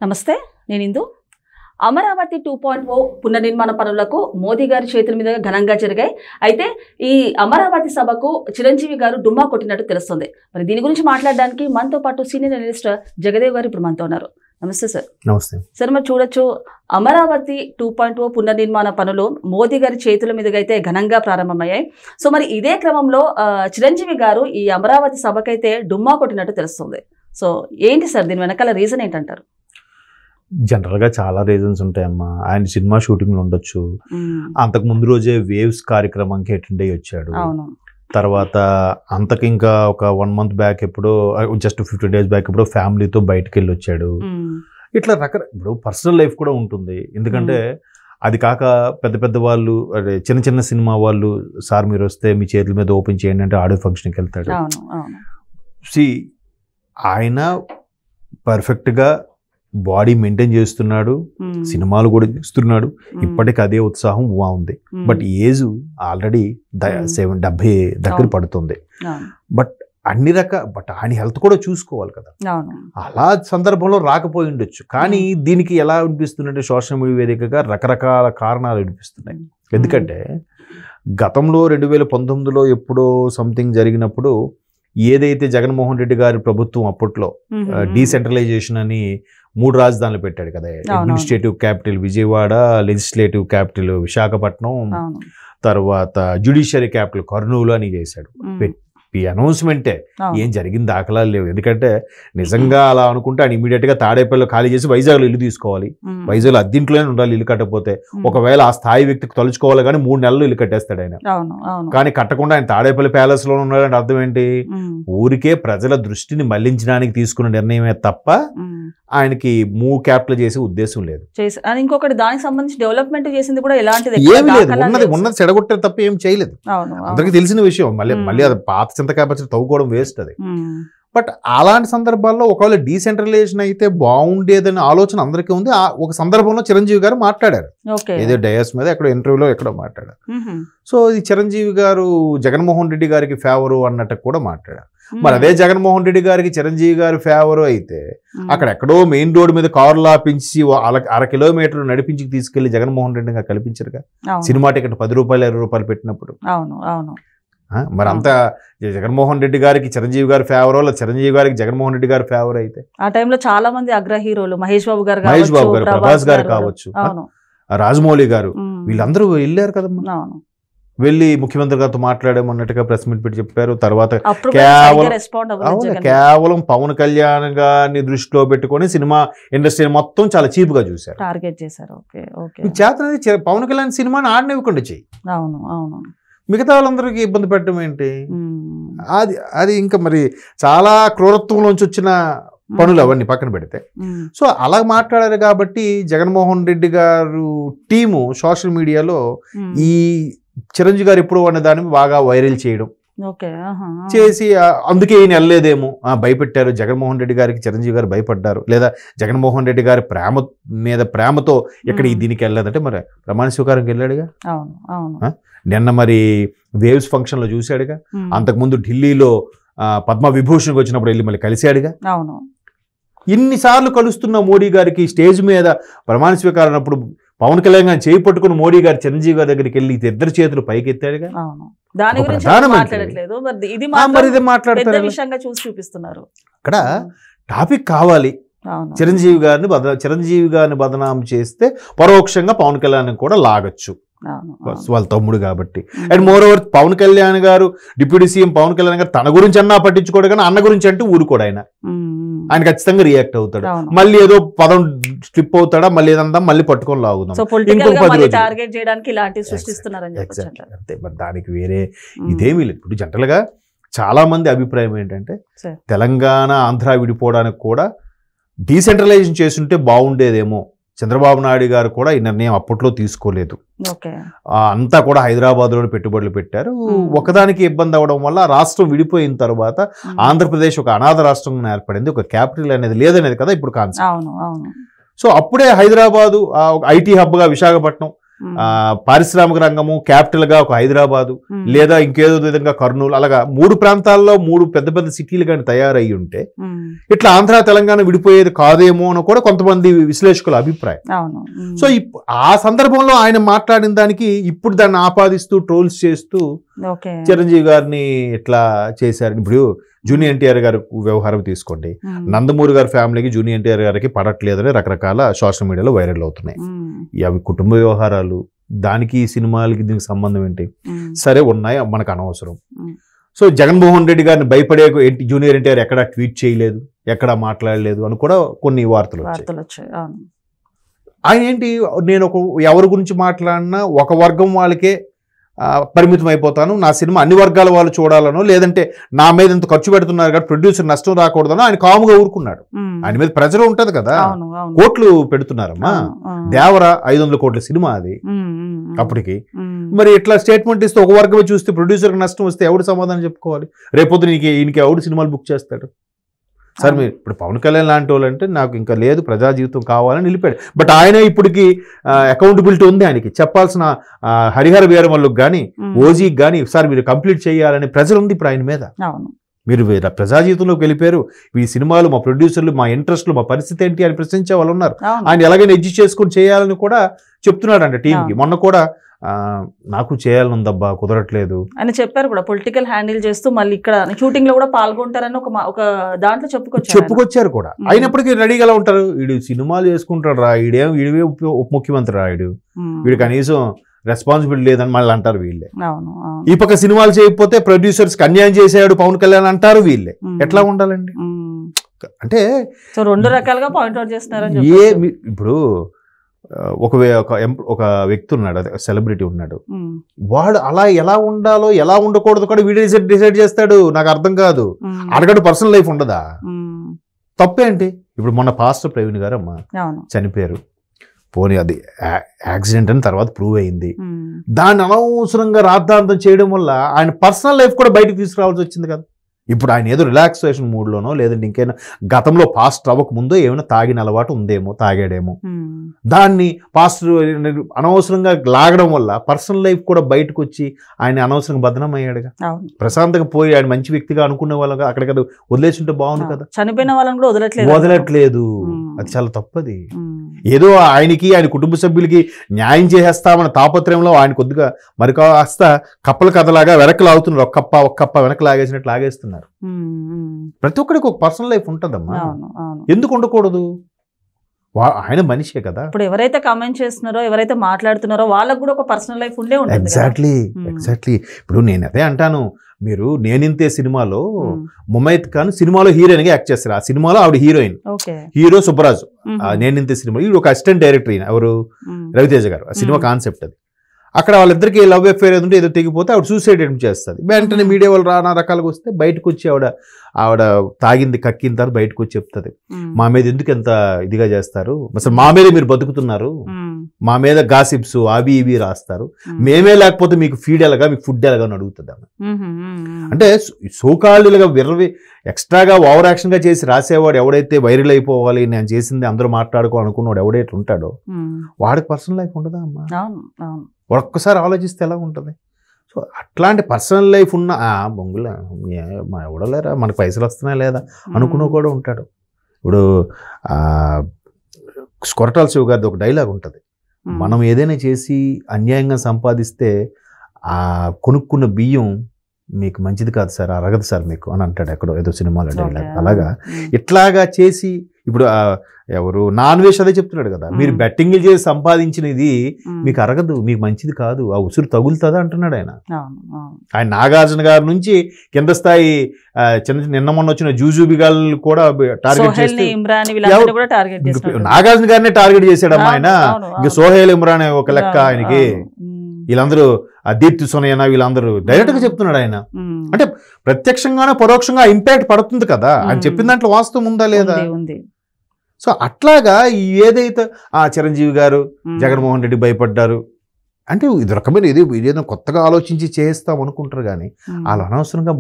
నమస్తే, నేను ఇందు. అమరావతి 2.0 పునర్నిర్మాణ పనులకు మోదీ గారి చేతుల మీద ఘనంగా జరిగాయి. అయితే ఈ అమరావతి సభకు చిరంజీవి గారు డుమ్మా కొట్టినట్టు తెలుస్తుంది. మరి దీని గురించి మాట్లాడడానికి మనతో పాటు సీనియర్ అనలిస్ట్ జగదేవ్ గారు ఇప్పుడు మనతో ఉన్నారు. నమస్తే సార్. నమస్తే సార్. మరి చూడొచ్చు, అమరావతి 2.0 పునర్నిర్మాణ పనులు మోదీ గారి చేతుల మీదుగా అయితే ఘనంగా ప్రారంభమయ్యాయి. సో మరి ఇదే క్రమంలో చిరంజీవి గారు ఈ అమరావతి సభకైతే డుమ్మా కొట్టినట్టు తెలుస్తుంది. సో ఏంటి సార్ దీని వెనకాల రీజన్ ఏంటంటారు? జనరల్గా చాలా రీజన్స్ ఉంటాయమ్మా. ఆయన సినిమా షూటింగ్లు ఉండొచ్చు, అంతకు ముందు రోజే వేవ్స్ కార్యక్రమానికి అటెండ్ అయ్యి వచ్చాడు. తర్వాత అంతకు ఇంకా ఒక 1 month బ్యాక్ ఎప్పుడో, జస్ట్ 15 days బ్యాక్ ఎప్పుడో ఫ్యామిలీతో బయటకు వెళ్ళి వచ్చాడు. ఇట్లా ఇప్పుడు పర్సనల్ లైఫ్ కూడా ఉంటుంది. ఎందుకంటే అది కాక పెద్ద పెద్ద వాళ్ళు, అదే చిన్న చిన్న సినిమా వాళ్ళు, సార్ మీరు వస్తే మీ చేతుల మీద ఓపెన్ చేయండి అంటే ఆడియో ఫంక్షన్కి వెళ్తాడు. ఆయన పర్ఫెక్ట్గా బాడీ మెయింటైన్ చేస్తున్నాడు, సినిమాలు కూడా చేస్తున్నాడు. ఇప్పటికి అదే ఉత్సాహం బాగుంది. బట్ ఏజ్ ఆల్రెడీ 70 దగ్గర పడుతుంది. బట్ బట్ ఆయన హెల్త్ కూడా చూసుకోవాలి కదా. అలా సందర్భంలో రాకపోయి ఉండొచ్చు. కానీ దీనికి ఎలా వినిపిస్తుందంటే సోషల్ మీడియా వేదికగా రకరకాల కారణాలు వినిపిస్తున్నాయి. ఎందుకంటే గతంలో 2019లో ఎప్పుడో సంథింగ్ జరిగినప్పుడు ఏదైతే జగన్మోహన్ రెడ్డి గారి ప్రభుత్వం అప్పట్లో డీసెంట్రలైజేషన్ అని 3 రాజధానులు పెట్టాడు కదా. Administrative capital Vijayawada, legislative capital Visakhapatnam, తర్వాత జ్యుడిషియరీ క్యాపిటల్ కర్నూలు అని చేశాడు. ఈ అనౌన్స్మెంటే ఏం జరిగిన దాఖలాలు లేవు. ఎందుకంటే నిజంగా అలా అనుకుంటే ఆయన ఇమీడియట్ గా తాడేపల్లిలో ఖాళీ చేసి వైజాగ్లో ఇల్లు తీసుకోవాలి. వైజాగ్లో అద్దీంట్లోనే ఉండాలి ఇల్లు కట్టకపోతే. ఒకవేళ ఆ స్థాయి వ్యక్తికి తలుచుకోవాలి కానీ 3 నెలలు ఇల్లు కట్టేస్తాడు ఆయన. కానీ కట్టకుండా ఆయన తాడేపల్లి ప్యాలెస్ లో ఉన్నాడంటే అర్థం ఏంటి? ఊరికే ప్రజల దృష్టిని మళ్లించడానికి తీసుకున్న నిర్ణయమే తప్ప ఆయనకి మూవ్ క్యాపిటల్ చేసే ఉద్దేశం లేదు. ఇంకొకటి దానికి సంబంధించి డెవలప్మెంట్ చేసింది కూడా ఎలాంటిది ఏమి లేదు. ఉన్నది చెడగొట్టే తప్ప ఏం చేయలేదు. అందరికి తెలిసిన విషయం. మళ్ళీ అది పాత చింతకాయ తవ్వుకోవడం వేస్ట్ అది. బట్ అలాంటి సందర్భాల్లో ఒకవేళ డీసెంట్రలైజేషన్ అయితే బాగుండేదని ఆలోచన అందరికీ ఉంది. ఒక సందర్భంలో చిరంజీవి గారు మాట్లాడారు, ఏదో డయాస్ మీద ఎక్కడో ఇంటర్వ్యూలో ఎక్కడో మాట్లాడారు. సో ఈ చిరంజీవి గారు జగన్మోహన్ రెడ్డి గారికి ఫేవరు అన్నట్టు కూడా మాట్లాడారు. మరి అదే జగన్మోహన్ రెడ్డి గారికి చిరంజీవి గారి ఫేవరు అయితే అక్కడ ఎక్కడో మెయిన్ రోడ్ మీద కారులు ఆపించి 1/2 కిలోమీటర్ నడిపించి తీసుకెళ్లి జగన్మోహన్ రెడ్డి గారు కల్పించారుగా. సినిమా టికెట్ 10 రూపాయలు 20 రూపాయలు పెట్టినప్పుడు. మరి అంతా జగన్మోహన్ రెడ్డి గారికి చిరంజీవి గారి ఫేవర్, చిరంజీవి గారికి జగన్మోహన్ రెడ్డి గారి ఫేవర్ అయితే ఆ టైంలో చాలా మంది అగ్ర హీరోలు, మహేష్ బాబు గారు, ప్రభాస్ గారు కావచ్చు, రాజమౌళి గారు, వీళ్ళందరూ వెళ్ళారు కదమ్మా. వెళ్ళి ముఖ్యమంత్రి గారితో మాట్లాడామన్నట్టుగా ప్రెస్ మీట్ పెట్టి చెప్పారు. తర్వాత కేవలం పవన్ కళ్యాణ్ గారిని దృష్టిలో పెట్టుకొని సినిమా ఇండస్ట్రీ మొత్తం చాలా చీప్ గా చూశారు, టార్గెట్ చేశారు. చేత పవన్ కళ్యాణ్ సినిమాని ఆడనివ్వకుండా చెయ్యి, మిగతా వాళ్ళందరికీ ఇబ్బంది పెట్టడం ఏంటి? అది ఇంకా మరి చాలా క్రూరత్వంలోంచి వచ్చిన పనులు అవన్నీ పక్కన పెడితే. సో అలా మాట్లాడారు కాబట్టి జగన్మోహన్ రెడ్డి గారు టీము సోషల్ మీడియాలో ఈ చిరంజీవి గారు ఎప్పుడు అనే దాన్ని బాగా వైరల్ చేయడం చేసి, అందుకే ఈయన వెళ్ళలేదేమో, భయపెట్టారు జగన్మోహన్ రెడ్డి గారికి, చిరంజీవి గారు భయపడ్డారు, లేదా జగన్మోహన్ రెడ్డి గారి ప్రేమతో ఎక్కడ దీనికి వెళ్ళలేదంటే మరి ప్రమాణ స్వీకారంకి వెళ్ళాడుగా. నిన్న మరి వేవ్స్ ఫంక్షన్ లో చూశాడుగా. అంతకుముందు ఢిల్లీలో పద్మ విభూషణ్కి వచ్చినప్పుడు వెళ్ళి మళ్ళీ కలిశాడుగా. ఇన్నిసార్లు కలుస్తున్న మోడీ గారికి స్టేజ్ మీద ప్రమాణ స్వీకారం అప్పుడు పవన్ కళ్యాణ్ గారిని చేయి పట్టుకుని మోడీ గారు చిరంజీవి గారి దగ్గరికి వెళ్ళి 2 చేతులు పైకి ఎత్తాడుగా. అక్కడ టాపిక్ కావాలి. చిరంజీవి గారిని బదనాం చేస్తే పరోక్షంగా పవన్ కళ్యాణ్ కూడా లాగచ్చు, వాళ్ళ తమ్ముడు కాబట్టి. And moreover Pawan Kalyan garu, deputy CM Pawan Kalyan గారు తన గురించి అన్నా పట్టించుకోడు కానీ అన్న గురించి అంటే ఊరుకోడు. ఆయన ఖచ్చితంగా రియాక్ట్ అవుతాడు. మళ్ళీ ఏదో పదం స్లిప్ అవుతాడా, మళ్ళీ ఏదంతా మళ్ళీ పట్టుకొని లాగుదాం. అంతే, మరి దానికి వేరే ఇదేమీ లేదు. ఇప్పుడు జనరల్ గా చాలా మంది అభిప్రాయం ఏంటంటే తెలంగాణ ఆంధ్ర విడిపోవడానికి కూడా డీసెంట్రలైజేషన్ చేస్తుంటే బాగుండేదేమో. చంద్రబాబు నాయుడు గారు కూడా ఈ నిర్ణయం అప్పట్లో తీసుకోలేదు. అంతా కూడా హైదరాబాద్లోనే పెట్టుబడులు పెట్టారు. ఒకదానికి ఇబ్బంది అవడం వల్ల రాష్ట్రం విడిపోయిన తర్వాత ఆంధ్రప్రదేశ్ ఒక అనాథ రాష్ట్రంగా ఏర్పడింది. ఒక క్యాపిటల్ అనేది లేదనేది కదా ఇప్పుడు కాన్సెప్ట్. సో అప్పుడే హైదరాబాదు ఐటీ హబ్గా విశాఖపట్నం పారిశ్రామిక రంగము క్యాపిటల్ గా ఒక హైదరాబాదు లేదా ఇంకేదో విధంగా కర్నూలు, అలాగా 3 ప్రాంతాల్లో 3 పెద్ద పెద్ద సిటీలు కానీ తయారయ్యి ఉంటే ఇట్లా ఆంధ్ర తెలంగాణ విడిపోయేది కాదేమో అని కూడా కొంతమంది విశ్లేషకుల అభిప్రాయం. సో ఆ సందర్భంలో ఆయన మాట్లాడిన దానికి ఇప్పుడు దాన్ని ఆపాదిస్తూ ట్రోల్స్ చేస్తూ చిరంజీవి గారిని ఇట్లా చేశారు. ఇప్పుడు జూనియర్ ఎన్టీఆర్ గారి వ్యవహారం తీసుకోండి, నందమూరి గారి ఫ్యామిలీకి జూనియర్ ఎన్టీఆర్ గారికి పడట్లేదని రకరకాల సోషల్ మీడియాలో వైరల్ అవుతున్నాయి. అవి కుటుంబ వ్యవహారాలు, దానికి ఈ సినిమాలకి దీనికి సంబంధం ఏంటి? సరే ఉన్నాయి, మనకు అనవసరం. సో జగన్మోహన్ రెడ్డి గారిని భయపడే జూనియర్ ఎన్టీఆర్ ఎక్కడా ట్వీట్ చేయలేదు, ఎక్కడా మాట్లాడలేదు అని కూడా కొన్ని వార్తలు వచ్చాయి. ఆయన ఏంటి, నేను ఎవరి గురించి మాట్లాడినా ఒక వర్గం వాళ్ళకే పరిమితం అయిపోతాను, నా సినిమా అన్ని వర్గాల వాళ్ళు చూడాలనో లేదంటే నా మీద ఇంత ఖర్చు పెడుతున్నారు కాబట్టి ప్రొడ్యూసర్ నష్టం రాకూడదనో ఆయన కాముగా ఊరుకున్నాడు. ఆయన మీద ప్రెజర్ ఉంటది కదా, కోట్లు పెడుతున్నారమ్మా. దేవర 500 కోట్ల సినిమా అది అప్పటికి. మరి ఇట్లా స్టేట్మెంట్ ఇస్తే ఒక వర్గమే చూస్తే ప్రొడ్యూసర్కి నష్టం వస్తే ఎవడు సమాధానం చెప్పుకోవాలి? రేపొద్దు ఈయనకి ఎవడు సినిమాలు బుక్ చేస్తాడు? సార్ మీరు ఇప్పుడు పవన్ కళ్యాణ్ లాంటి వాళ్ళు అంటే నాకు ఇంకా లేదు, ప్రజా జీవితం కావాలని నిలిపాడు. బట్ ఆయన ఇప్పటికి అకౌంటబిలిటీ ఉంది ఆయనకి, చెప్పాల్సిన హరిహర వీరమల్లుకి కానీ ఓజీకి కానీ సార్ మీరు కంప్లీట్ చేయాలని ప్రెజర్ ఉంది ఇప్పుడు ఆయన మీద. మీరు ప్రజా జీవితంలోకి వెళ్ళిపోయారు, ఈ సినిమాలు మా ప్రొడ్యూసర్లు మా ఇంట్రెస్ట్లు మా పరిస్థితి ఏంటి అని ప్రశ్నించే వాళ్ళు ఉన్నారు. ఆయన ఎలాగైనా అడ్జస్ట్ చేసుకొని చేయాలని కూడా చెప్తున్నాడు అంట టీంకి. మొన్న కూడా నాకు చేయాలనుందబ్బా కుదరట్లేదు అని చెప్పారు కూడా. పొలిటికల్ హ్యాండిల్ చేస్తూ మళ్ళీ ఇక్కడ షూటింగ్ లో కూడా పాల్గొంటారని ఒక దాంట్లో చెప్పుకొచ్చారు కూడా. అయినప్పటికీ రెడీగా ఉంటారు. వీడు సినిమాలు చేసుకుంటాడు రా, వీడివే ఉప ముఖ్యమంత్రి రా, వీడు కనీసం రెస్పాన్సిబిలిటీ లేదని మళ్ళీ అంటారు వీళ్ళే. ఈ పక్క సినిమాలు చేయకపోతే ప్రొడ్యూసర్స్ కి అన్యాయం చేసాడు పవన్ కళ్యాణ్ అంటారు వీళ్ళే. ఎట్లా ఉండాలండి? అంటే 2 రకాలుగా పాయింట్ అవుట్ చేస్తున్నారు. ఇప్పుడు ఒక వ్యక్తి ఉన్నాడు, అదే సెలబ్రిటీ ఉన్నాడు, వాడు అలా ఎలా ఉండాలో ఎలా ఉండకూడదు కూడా వీడియో డిసైడ్ చేస్తాడు. నాకు అర్థం కాదు, అడగడు. పర్సనల్ లైఫ్ ఉండదా? తప్పేంటి? ఇప్పుడు మొన్న పాస్టర్ ప్రవీణ్ గారు అమ్మ చనిపోయారు, పోనీ అది యాక్సిడెంట్ అని తర్వాత ప్రూవ్ అయింది. దాన్ని అనవసరంగా రాద్ధాంతం చేయడం వల్ల ఆయన పర్సనల్ లైఫ్ కూడా బయటకు తీసుకురావాల్సి వచ్చింది కదా. ఇప్పుడు ఆయన ఏదో రిలాక్సేషన్ మూడ్లోనో లేదంటే ఇంకైనా గతంలో పాస్ట్ అవ్వక ముందో ఏమైనా తాగిన అలవాటు ఉందేమో, తాగాడేమో. దాన్ని పాస్టర్ అనవసరంగా లాగడం వల్ల పర్సనల్ లైఫ్ కూడా బయటకు వచ్చి ఆయన అనవసరంగా బదనం అయ్యాడుగా. ప్రశాంతంగా పోయి ఆయన మంచి వ్యక్తిగా అనుకునే వాళ్ళగా అక్కడ కదా వదిలేసి ఉంటే బాగుంది కదా. చనిపోయిన వాళ్ళని కూడా వదలట్లేదు. అది చాలా తప్పది. ఏదో ఆయనకి ఆయన కుటుంబ సభ్యులకి న్యాయం చేసేస్తామన్న తాపత్రయంలో ఆయన కొద్దిగా మరి కాస్త కప్పల కథలాగా వెనక్కి లాగుతున్నారు. ఒక కప్ప వెనక్కి లాగేసినట్టు లాగేస్తున్నారు. ప్రతి ఒక్కరికి ఒక పర్సనల్ లైఫ్ ఉంటుందమ్మా, ఎందుకు ఉండకూడదు? ఆయన మనిషే కదా. ఇప్పుడు ఎవరైతే కామెంట్ చేస్తున్నారో ఎవరైతే మాట్లాడుతున్నారో వాళ్ళకు కూడా ఒక పర్సనల్ లైఫ్ ఉండే ఉంటుంది. ఎగ్జాక్ట్లీ. ఇప్పుడు నేను అదే అంటాను, మీరు నేనింతే సినిమాలో ముమైత్ ఖాన్ సినిమాలో హీరోయిన్ గా యాక్ట్ చేస్తారు. ఆ సినిమాలో ఆవిడ హీరోయిన్, హీరో సుబ్బరాజు. నేనింతే సినిమా ఇది ఒక అసిస్టెంట్ డైరెక్టర్, ఎవరు రవితేజ గారు. ఆ సినిమా కాన్సెప్ట్ అది. అక్కడ వాళ్ళిద్దరికి లవ్ అఫేర్ ఏదంటే ఏదో తెగిపోతే ఆవిడ సూసైడ్ అటెంప్ట్ చేస్తుంది. వెంటనే మీడియా వాళ్ళు నానా రకాలుగా వస్తే బయటకు వచ్చి ఆవిడ తాగింది కక్కిన తర్వాత బయటకు వచ్చి చెప్తుంది, మా మీద ఎందుకు ఎంత ఇదిగా చేస్తారు, అసలు మా మీద మీరు బతుకుతున్నారు, మా మీద గాసిప్స్ అవి ఇవి రాస్తారు, మేమే లేకపోతే మీకు ఫీడ్ ఎలాగా, మీకు ఫుడ్ ఎలాగా అని అడుగుతుంది ఆమె. అంటే సోకాళ్ళుగా ఎక్స్ట్రాగా ఓవర్ యాక్షన్ గా చేసి రాసేవాడు ఎవడైతే వైరల్ అయిపోవాలి, నేను చేసింది అందరూ మాట్లాడుకోవాలనుకున్నాడు ఎవడైతే ఉంటాడో వాడికి పర్సనల్ లైఫ్ ఉండదా అమ్మా? ఒక్కసారి ఆలోచిస్తే ఎలా ఉంటుంది? సో అట్లాంటి పర్సనల్ లైఫ్ ఉన్న బొంగుల మా ఎవడలేరా, మనకు పైసలు వస్తున్నాయి లేదా అనుకున్న కూడా ఉంటాడు. ఇప్పుడు కొరటాల శివ గారిది ఒక డైలాగ్ ఉంటుంది, మనం ఏదైనా చేసి అన్యాయంగా సంపాదిస్తే ఆ కొనుక్కున్న బియ్యం మీకు మంచిది కాదు సార్, అరగదు సార్ మీకు అని అంటాడు ఎక్కడో ఏదో సినిమాలో డైలాగ్. అలాగా ఇట్లాగా చేసి ఇప్పుడు ఎవరు నాన్ వెజ్ అదే చెప్తున్నాడు కదా, మీరు బెట్టింగ్లు చేసి సంపాదించినది మీకు అరగదు, మీకు మంచిది కాదు, ఆ ఉసురు తగులుతుందా అంటున్నాడు ఆయన. ఆయన నాగార్జున గారి నుంచి కింద స్థాయి నిన్న మొన్న వచ్చిన జూజూబిగాళ్ళు కూడా టార్గెట్ చేస్తే నాగార్జున గారినే టార్గెట్ చేశాడమ్మా ఆయన. ఇంక సోహేల్ ఇమ్రాన్ ఒక లెక్క ఆయనకి, వీళ్ళందరూ ఆ దీప్తి సోనయ్య వీళ్ళందరూ డైరెక్ట్ గా చెప్తున్నాడు ఆయన. అంటే ప్రత్యక్షంగానే పరోక్షంగా ఇంపాక్ట్ పడుతుంది కదా, ఆయన చెప్పిన దాంట్లో వాస్తవం ఉందా లేదా? సో అట్లాగా ఏదైతే చిరంజీవి గారు జగన్మోహన్ రెడ్డి భయపడ్డారు అంటే ఇది రకమైన ఏదో కొత్తగా ఆలోచించి చేస్తాం అనుకుంటారు, కానీ వాళ్ళు అనవసరంగా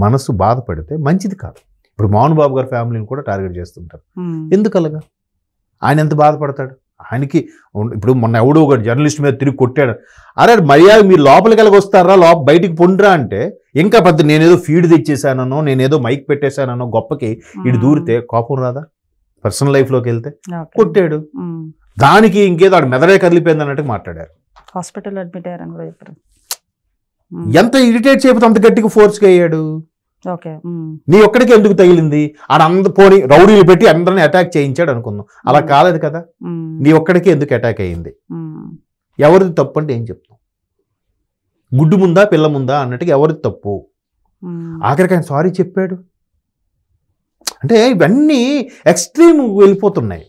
మనసు బాధపడితే మంచిది కాదు. ఇప్పుడు మోహన్ బాబు గారి ఫ్యామిలీని కూడా టార్గెట్ చేస్తుంటారు, ఎందుకు అలాగా? ఆయన ఎంత బాధపడతాడు? ఆయనకి ఇప్పుడు మొన్న ఎవడో ఒక జర్నలిస్ట్ మీద తిరిగి కొట్టాడు, అరే మర్యాద మీరు లోపలికి వెళ్ళి వస్తారా, బయటికి పొండ్రా అంటే ఇంకా పెద్ద నేనేదో ఫీడ్ తెచ్చేసానో నేనేదో మైక్ పెట్టేశానో గొప్పకి ఇటు దూరితే కోపం రాదా? పర్సనల్ లైఫ్లోకి వెళ్తే కొట్టాడు, దానికి ఇంకేదో ఆడు మెదడే కదిలిపోయింది అన్నట్టు మాట్లాడారు. హాస్పిటల్ అడ్మిట్ అయ్యారని కూడా చెప్పారు. ఎంత ఇరిటేట్ చేయకపోతే అంత గట్టిగా ఫోర్స్గా అయ్యాడు. నీ ఒక్కడికి ఎందుకు తగిలింది? పోనీ రౌడీలు పెట్టి అందరిని అటాక్ చేయించాడు అనుకుందాం, అలా కాలేదు కదా. నీ ఒక్కడికి ఎందుకు అటాక్ అయ్యింది? ఎవరిది తప్పు అంటే ఏం చెప్తాం? గుడ్డు ముందా పిల్ల ముందా అన్నట్టుగా ఎవరిది తప్పు? ఆఖరికి ఆయన సారీ చెప్పాడు. అంటే ఇవన్నీ ఎక్స్ట్రీమ్ వెళ్ళిపోతున్నాయి.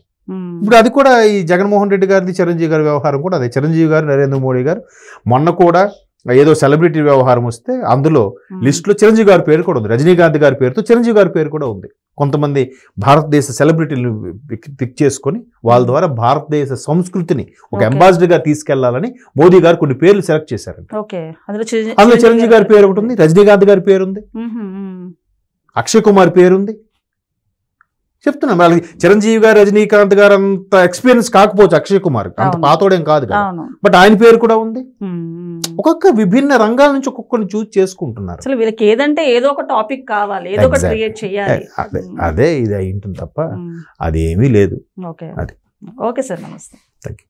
ఇప్పుడు అది కూడా ఈ జగన్మోహన్ రెడ్డి గారిది చిరంజీవి గారి వ్యవహారం కూడా అదే. చిరంజీవి గారు నరేంద్ర మోడీ గారు మొన్న కూడా ఏదో సెలబ్రిటీ వ్యవహారం వస్తే అందులో లిస్టులో చిరంజీవి గారి పేరు కూడా ఉంది, రజనీకాంత్ గారి పేరుతో చిరంజీవి గారి పేరు కూడా ఉంది. కొంతమంది భారతదేశ సెలబ్రిటీలను పిక్ చేసుకొని వాళ్ళ ద్వారా భారతదేశ సంస్కృతిని ఒక అంబాసిడర్గా తీసుకెళ్లాలని మోదీ గారు కొన్ని పేర్లు సెలెక్ట్ చేశారంట. అందులో చిరంజీవి గారి పేరు ఒకటి ఉంది, రజనీకాంత్ గారి పేరు ఉంది, అక్షయ్ కుమార్ పేరు ఉంది. చెప్తున్నా వాళ్ళకి చిరంజీవి గారు రజనీకాంత్ గారు అంత ఎక్స్పీరియన్స్ కాకపోవచ్చు, అక్షయ్ కుమార్ అంత పాతోడేం కాదు కదా, బట్ ఆయన పేరు కూడా ఉంది. ఒక్కొక్క విభిన్న రంగాల నుంచి ఒక్కొక్కరిని చూస్ చేసుకుంటున్నారు. అసలు వీళ్ళకి ఏదంటే ఏదో ఒక టాపిక్ కావాలి, ఏదో ఒక క్రియేట్ చేయాలి. అదే ఇది అయి ఉంటుంది తప్ప అదేమీ లేదు. ఓకే సార్, నమస్తే. Thank you.